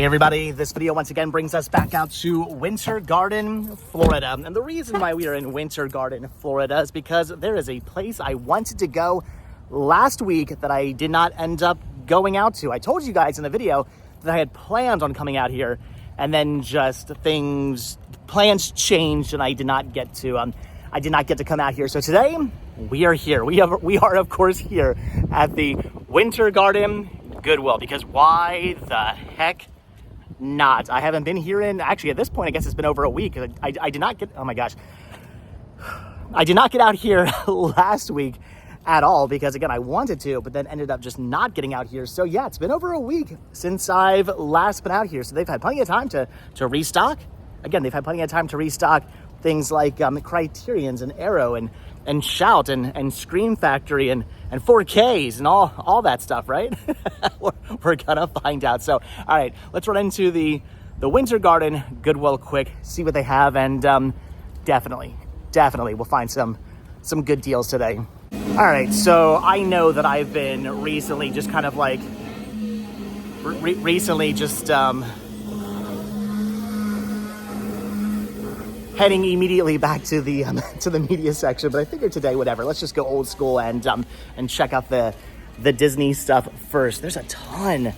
Hey everybody, this video once again brings us back out to Winter Garden, Florida. And the reason why we are in Winter Garden, Florida is because there is a place I wanted to go last week that I did not end up going out to. I told you guys in the video that I had planned on coming out here, and then just plans changed and I did not get to come out here. So today we are here. We are of course here at the Winter Garden Goodwill, because why the heck not? I haven't been here actually at this point, I guess it's been over a week. I did not get, oh my gosh. I did not get out here last week at all because again, I wanted to, but then ended up just not getting out here. So yeah, it's been over a week since I've last been out here. So they've had plenty of time to restock. Again, they've had plenty of time to restock things like Criterions and Arrow and Shout and Scream Factory and 4Ks and all that stuff, right? We're gonna find out. So, all right, let's run into the Winter Garden Goodwill quick, see what they have, and definitely we'll find some good deals today. All right, so I know that I've been recently just kind of like heading immediately back to the media section, but I figured today, whatever, let's just go old school and check out the Disney stuff first. There's a ton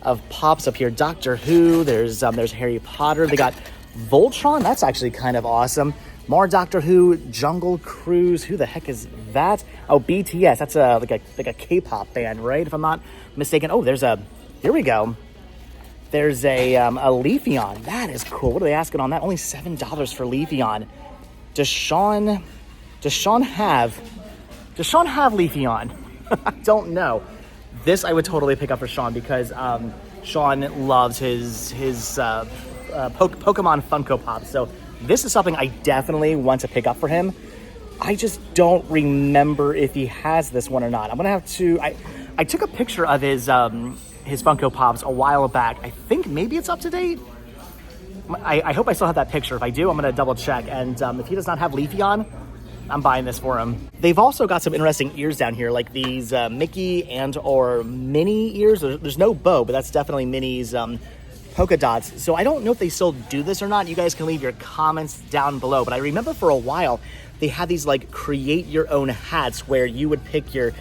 of pops up here. Doctor Who, there's Harry Potter. They got Voltron. That's actually kind of awesome. More Doctor Who. Jungle Cruise. Who the heck is that? Oh, BTS. That's like a K-pop band, right? If I'm not mistaken. Oh, here we go. There's a Leafeon. That is cool. What are they asking on that? Only $7 for Leafeon. Does Sean have Leafeon? I don't know. This I would totally pick up for Sean because Sean loves his Pokemon Funko Pops. So this is something I definitely want to pick up for him. I just don't remember if he has this one or not. I'm gonna have to. I took a picture of his Funko Pops a while back. I think maybe it's up to date. I hope I still have that picture. If I do, I'm going to double check. And if he does not have Leafeon, I'm buying this for him. They've also got some interesting ears down here, like these Mickey and or Minnie ears. There's no bow, but that's definitely Minnie's polka dots. So I don't know if they still do this or not. You guys can leave your comments down below. But I remember for a while, they had these like create your own hats where you would pick your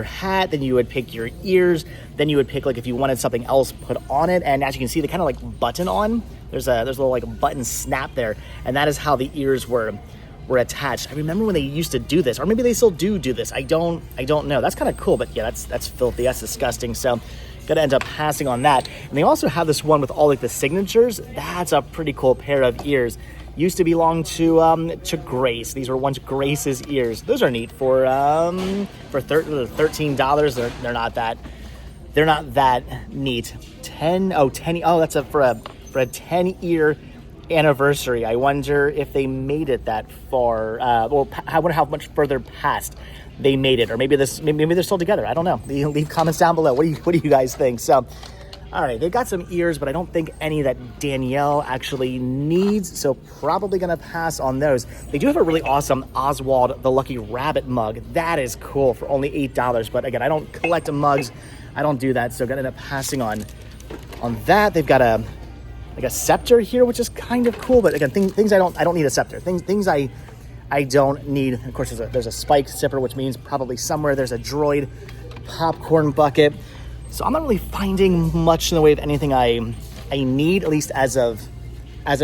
hat, then you would pick your ears, then you would pick like if you wanted something else put on it. And as you can see, they kind of like button on. There's a little like button snap there, and that is how the ears were attached. I remember when they used to do this, or maybe they still do this. I don't know. That's kind of cool, but yeah, that's filthy. That's disgusting. So gonna end up passing on that. And they also have this one with all like the signatures. That's a pretty cool pair of ears. Used to belong to Grace. These were once Grace's ears. Those are neat for $13. They're not that neat. 10. Oh, that's for a 10-year anniversary. I wonder if they made it that far. I wonder how much further past they made it, or maybe they're still together. I don't know. Leave comments down below. What do you guys think? So. All right, they've got some ears, but I don't think any that Danielle actually needs, so probably gonna pass on those. They do have a really awesome Oswald the Lucky Rabbit mug. That is cool for only $8, but again, I don't collect mugs. I don't do that, so gonna end up passing on that. They've got a scepter here, which is kind of cool, but again, things I don't need a scepter. Things I don't need. Of course, there's a spike zipper, which means probably somewhere there's a droid popcorn bucket. So I'm not really finding much in the way of anything I need, at least as of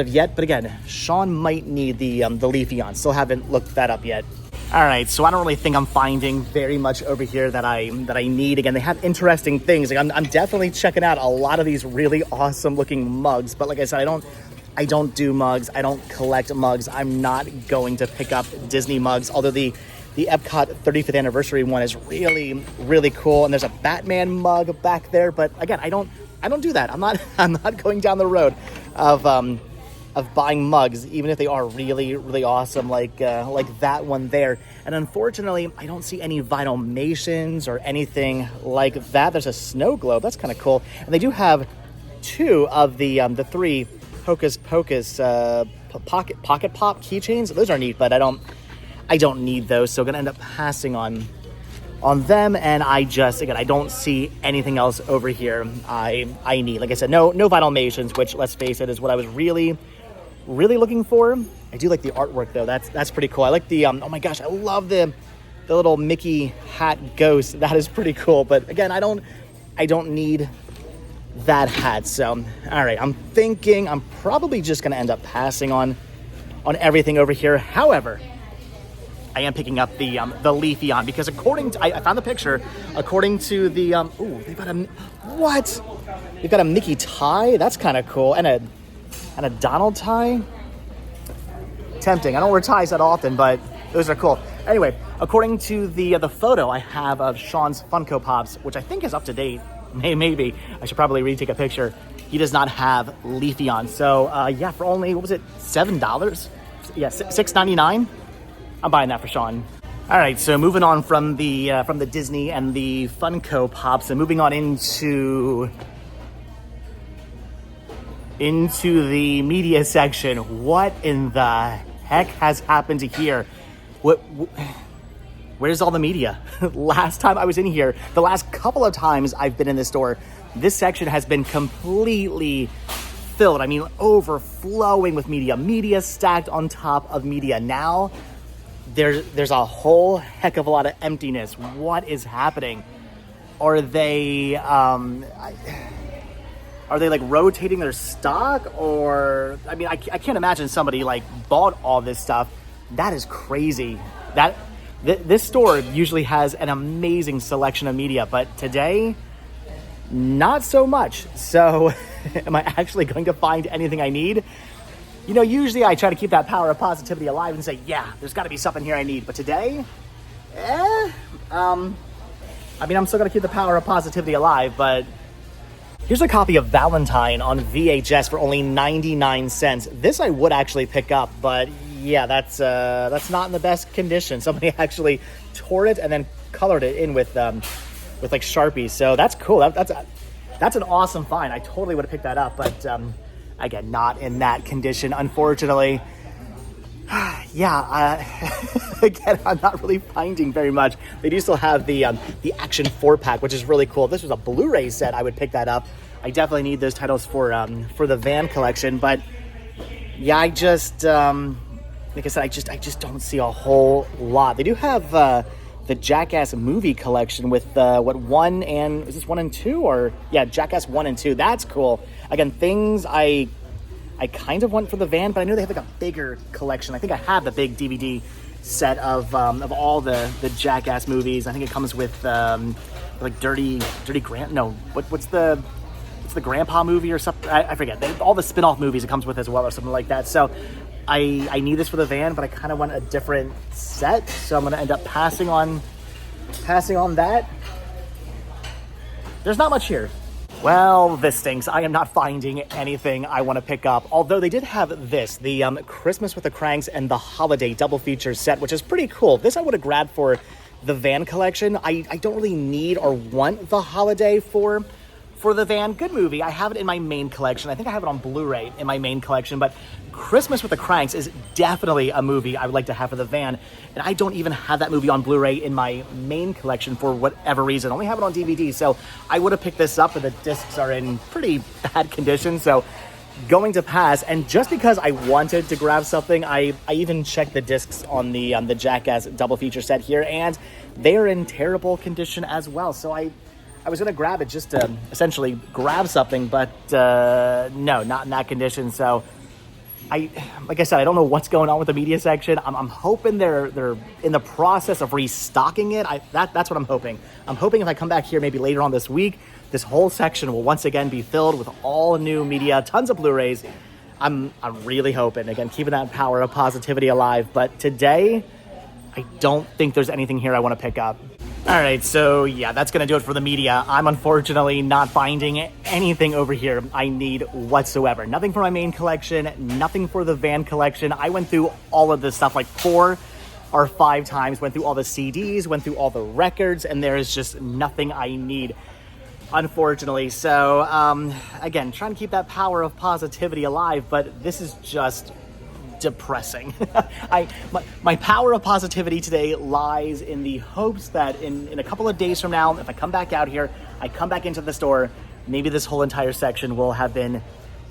yet. But again, Sean might need the Leafeon. Still haven't looked that up yet. All right, so I don't really think I'm finding very much over here that I need. Again, they have interesting things. Like I'm definitely checking out a lot of these really awesome looking mugs. But like I said, I don't do mugs. I don't collect mugs. I'm not going to pick up Disney mugs. Although the Epcot 35th anniversary one is really, really cool. And there's a Batman mug back there. But again, I don't do that. I'm not going down the road of buying mugs, even if they are really, really awesome, like that one there. And unfortunately, I don't see any Vinylmations or anything like that. There's a snow globe. That's kind of cool. And they do have two of the three Hocus Pocus pocket pop keychains. Those are neat, but I don't need those, so I'm gonna end up passing on on them, and I don't see anything else over here I need. Like I said, no vinyl Masons, which, let's face it, is what I was really looking for. I do like the artwork though. That's pretty cool. I like the oh my gosh, I love the little Mickey hat ghost. That is pretty cool. But again, I don't need that hat. So all right, I'm thinking I'm probably just gonna end up passing on everything over here. However, I am picking up the Leafeon, because according to, I found the picture, according to the they've got a Mickey tie. That's kind of cool, and a Donald tie. Tempting. I don't wear ties that often, but those are cool. Anyway, according to the photo I have of Sean's Funko Pops, which I think is up to date. Maybe I should probably retake a picture. He does not have Leafeon. So yeah, for only, what was it, $7? Yeah, $6.99. I'm buying that for Sean. All right, so moving on from the Disney and the Funko Pops, and moving on into the media section. What in the heck has happened here? Where's all the media? Last time I was in here, the last couple of times I've been in this store, this section has been completely filled. I mean, overflowing with media. Media stacked on top of media. Now, there's a whole heck of a lot of emptiness. What is happening? Are they like rotating their stock? Or, I mean, I can't imagine somebody like bought all this stuff. That is crazy. This store usually has an amazing selection of media, but today, not so much. So, am I actually going to find anything I need? You know, usually I try to keep that power of positivity alive and say, yeah, there's got to be something here I need. But today, I mean, I'm still going to keep the power of positivity alive, but here's a copy of Valentine on VHS for only 99 cents. This I would actually pick up, but yeah, that's not in the best condition. Somebody actually tore it and then colored it in with like Sharpies. So that's cool. That's an awesome find. I totally would have picked that up, but again, not in that condition, unfortunately. Yeah, again, I'm not really finding very much. They do still have the Action 4-pack, which is really cool. If this was a Blu-ray set, I would pick that up. I definitely need those titles for the van collection. But yeah, I just like I said, I just don't see a whole lot. They do have the Jackass movie collection with one and, is this 1 and 2, or yeah, Jackass 1 and 2. That's cool. Again, things I kind of want for the van, but I know they have like a bigger collection. I think I have the big DVD set of all the Jackass movies. I think it comes with like Dirty Grand. No, what's the Grandpa movie or something? I forget. All the spin-off movies it comes with as well, or something like that. So I need this for the van, but I kind of want a different set. So I'm going to end up passing on that. There's not much here. Well, this stinks. I am not finding anything I want to pick up. Although they did have this, the Christmas with the Cranks and the Holiday double feature set, which is pretty cool. This I would have grabbed for the van collection. I don't really need or want the Holiday for the van. Good movie. I have it in my main collection. I think I have it on Blu-ray in my main collection, but Christmas with the Cranks is definitely a movie I would like to have for the van, and I don't even have that movie on Blu-ray in my main collection for whatever reason. I only have it on DVD, so I would have picked this up, but the discs are in pretty bad condition, so going to pass. And just because I wanted to grab something, I even checked the discs on the Jackass double feature set here, and they are in terrible condition as well. So I was going to grab it just to essentially grab something, but no, not in that condition. So like I said, I don't know what's going on with the media section. I'm hoping they're in the process of restocking it. That's what I'm hoping. I'm hoping if I come back here maybe later on this week, this whole section will once again be filled with all new media, tons of Blu-rays. I'm really hoping, again, keeping that power of positivity alive. But today, I don't think there's anything here I want to pick up. All right, so yeah, that's going to do it for the media. I'm unfortunately not finding anything over here I need whatsoever. Nothing for my main collection, nothing for the van collection. I went through all of this stuff like 4 or 5 times, went through all the CDs, went through all the records, and there is just nothing I need, unfortunately. So, again, trying to keep that power of positivity alive, but this is just depressing. My power of positivity today lies in the hopes that in a couple of days from now, if I come back out here, I come back into the store, maybe this whole entire section will have been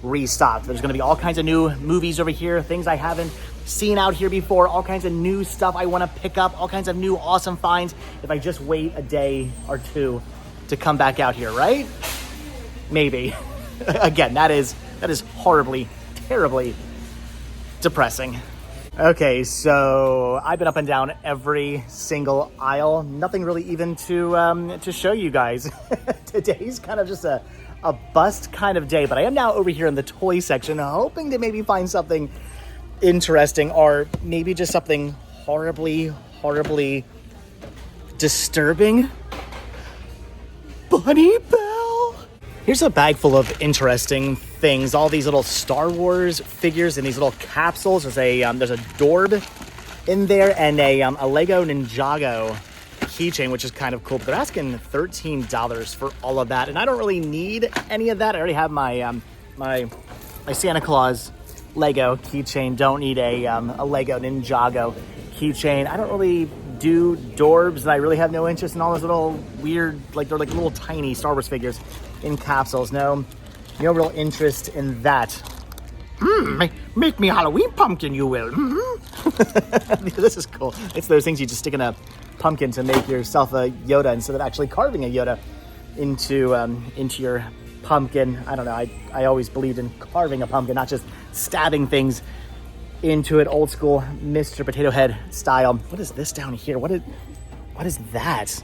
restocked. There's going to be all kinds of new movies over here, things I haven't seen out here before, all kinds of new stuff I want to pick up, all kinds of new awesome finds if I just wait a day or two to come back out here, right? Maybe. Again, that is horribly, terribly depressing. Okay, so I've been up and down every single aisle. Nothing really even to show you guys. Today's kind of just a bust kind of day, but I am now over here in the toy section, hoping to maybe find something interesting or maybe just something horribly, horribly disturbing. Bunny Bell! Here's a bag full of interesting things. All these little Star Wars figures in these little capsules. There's a Dorb in there and a Lego Ninjago keychain, which is kind of cool. But they're asking $13 for all of that, and I don't really need any of that. I already have my my Santa Claus Lego keychain. Don't need a Lego Ninjago keychain. I don't really do Dorbs, and I really have no interest in all those little weird, like they're like little tiny Star Wars figures in capsules. No real interest in that. Make me a Halloween pumpkin, you will. This is cool. It's those things you just stick in a pumpkin to make yourself a Yoda instead of actually carving a Yoda into your pumpkin. I don't know. I always believed in carving a pumpkin, not just stabbing things into it, old school Mr. Potato Head style. What is this down here? What is that?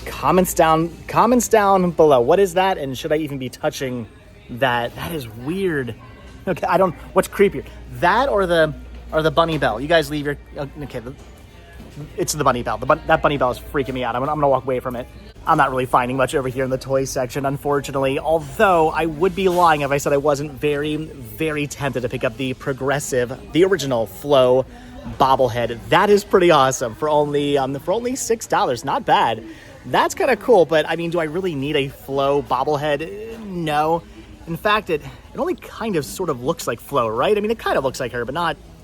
Comments down below. What is that? And should I even be touching that? That is weird. Okay, what's creepier? That or the bunny bell? You guys leave your, okay, it's the bunny bell. That bunny bell is freaking me out. I'm gonna walk away from it. I'm not really finding much over here in the toy section, unfortunately, although I would be lying if I said I wasn't very, very tempted to pick up the the original Flo bobblehead. That is pretty awesome for only $6. Not bad. That's kind of cool, but I mean, do I really need a Flo bobblehead? No. In fact, it only kind of sort of looks like Flo, right? I mean, it kind of looks like her, but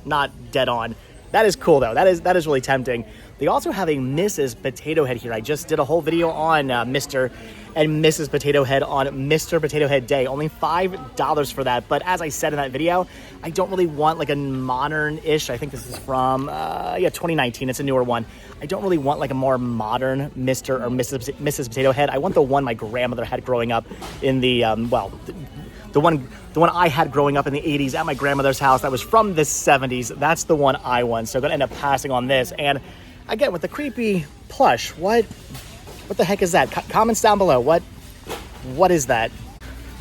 not dead on. That is cool, though. That is really tempting. They also have a Mrs. Potato Head here. I just did a whole video on Mr. and Mrs. Potato Head on Mr. Potato Head Day. Only $5 for that. But as I said in that video, I don't really want like a modern-ish. I think this is from 2019. It's a newer one. I don't really want like a more modern Mr. or Mrs. Potato Head. I want the one my grandmother had growing up in the the one I had growing up in the 80s at my grandmother's house that was from the 70s. That's the one I want. So I'm gonna end up passing on this. And again, with the creepy plush, what the heck is that? Comments down below. What is that?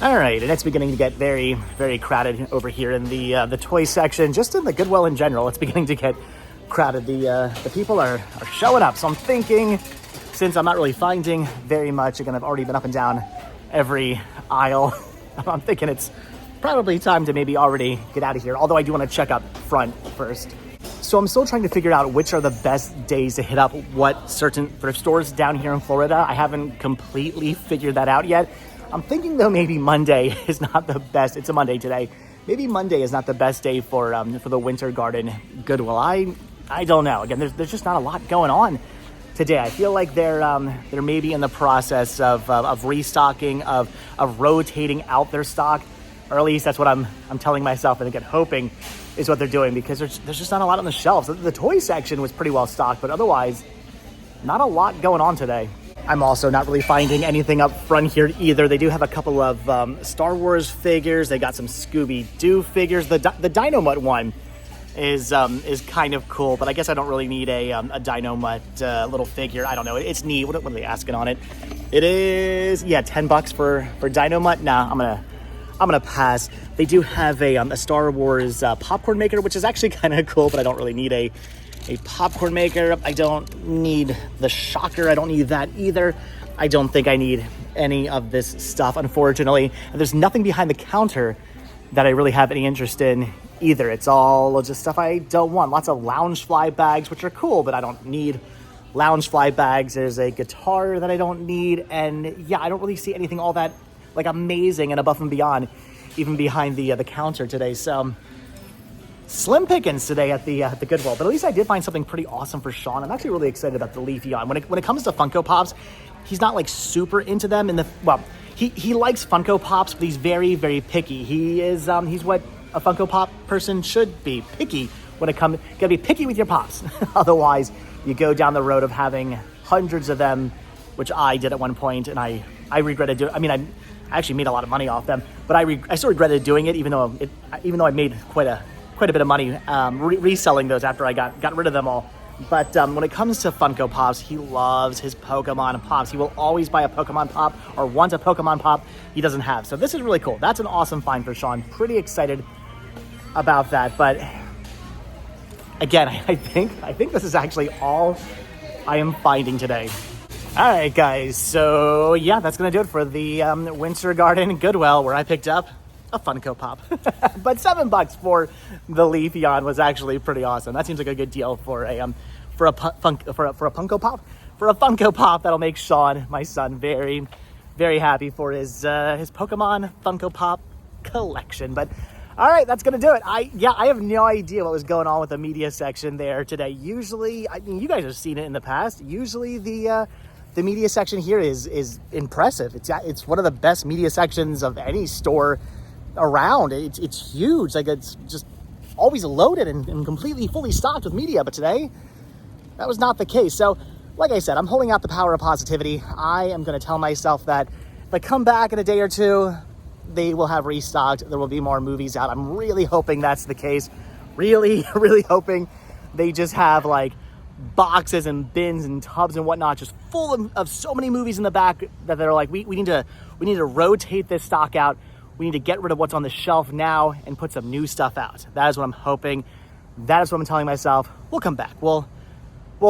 All right, and it's beginning to get very, very crowded over here in the toy section. Just in the Goodwill in general, it's beginning to get crowded. The people are showing up. So I'm thinking, since I'm not really finding very much, again, I've already been up and down every aisle. I'm thinking it's probably time to maybe already get out of here. Although I do want to check up front first. So I'm still trying to figure out which are the best days to hit up what certain thrift stores down here in Florida. I haven't completely figured that out yet. I'm thinking though maybe Monday is not the best. It's a Monday today. Maybe Monday is not the best day for the Winter Garden Goodwill. I don't know. Again, there's just not a lot going on today. I feel like they're maybe in the process of restocking, of rotating out their stock, or at least that's what I'm telling myself, and again hoping is what they're doing, because there's just not a lot on the shelves. The toy section was pretty well stocked, but otherwise not a lot going on today. I'm also not really finding anything up front here either. They do have a couple of Star Wars figures. They got some Scooby-Doo figures. The Dynamite one is kind of cool, but I guess I don't really need a Dynamite little figure. I don't know. It's neat. What are they asking on it? It is, yeah, $10 for Dynamite. Nah, I'm gonna pass. They do have a Star Wars popcorn maker, which is actually kind of cool, but I don't really need a popcorn maker. I don't need the shocker. I don't need that either. I don't think I need any of this stuff, unfortunately. And there's nothing behind the counter that I really have any interest in either. It's all just stuff I don't want. Lots of Loungefly bags, which are cool, but I don't need Loungefly bags. There's a guitar that I don't need. And yeah, I don't really see anything all that like amazing and above and beyond, even behind the counter today. So slim pickings today at the Goodwill, but at least I did find something pretty awesome for Sean. I'm actually really excited about the Leafy on. When it comes to Funko Pops, he's not like super into them. He likes Funko Pops, but he's very, very picky. He's what a Funko Pop person should be, picky when it comes. Gotta be picky with your pops. Otherwise, you go down the road of having hundreds of them, which I did at one point, and I regretted doing. I mean, I actually made a lot of money off them, but I still regretted doing it, even though I made quite a bit of money reselling those after I got rid of them all. But when it comes to Funko Pops, he loves his Pokemon Pops. He will always buy a Pokemon Pop or want a Pokemon Pop he doesn't have. So this is really cool. That's an awesome find for Sean. Pretty excited about that. But again, I think this is actually all I am finding today. All right, guys. So yeah, that's gonna do it for the Winter Garden Goodwill, where I picked up a Funko Pop. But $7 for the Leafeon was actually pretty awesome. That seems like a good deal for a Funko Pop. For a Funko Pop, that'll make Sean, my son, very, very happy for his Pokemon Funko Pop collection. But all right, that's gonna do it. I have no idea what was going on with the media section there today. Usually, I mean, you guys have seen it in the past. Usually the media section here is impressive. It's one of the best media sections of any store around. It's huge. Like, it's just always loaded and completely fully stocked with media. But today, that was not the case. So, like I said, I'm holding out the power of positivity. I am going to tell myself that if I come back in a day or two, they will have restocked. There will be more movies out. I'm really hoping that's the case. Really, really hoping they just have like boxes and bins and tubs and whatnot just full of so many movies in the back that they're like, we need to rotate this stock out. We need to get rid of what's on the shelf now and put some new stuff out. That is what I'm hoping. That is what I'm telling myself. We'll come back. We'll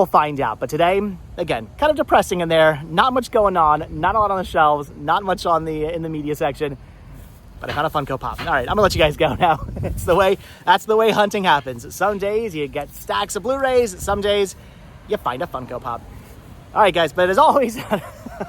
find out. But today, again, kind of depressing in there. Not much going on. Not a lot on the shelves. Not much in the media section. But I found a Funko Pop. All right, I'm gonna let you guys go now. That's the way hunting happens. Some days you get stacks of Blu-rays. Some days you find a Funko Pop. All right, guys. But as always, I'm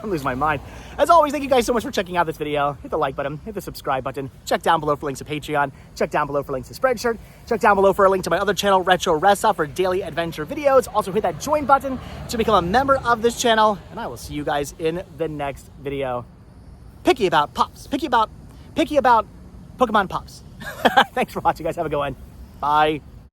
losing my mind. As always, thank you guys so much for checking out this video. Hit the like button, hit the subscribe button. Check down below for links to Patreon. Check down below for links to Spreadshirt. Check down below for a link to my other channel, Retro Resta, for daily adventure videos. Also hit that join button to become a member of this channel. And I will see you guys in the next video. Picky about Pops. Picky about Pokemon Pops. Thanks for watching, guys. Have a good one. Bye.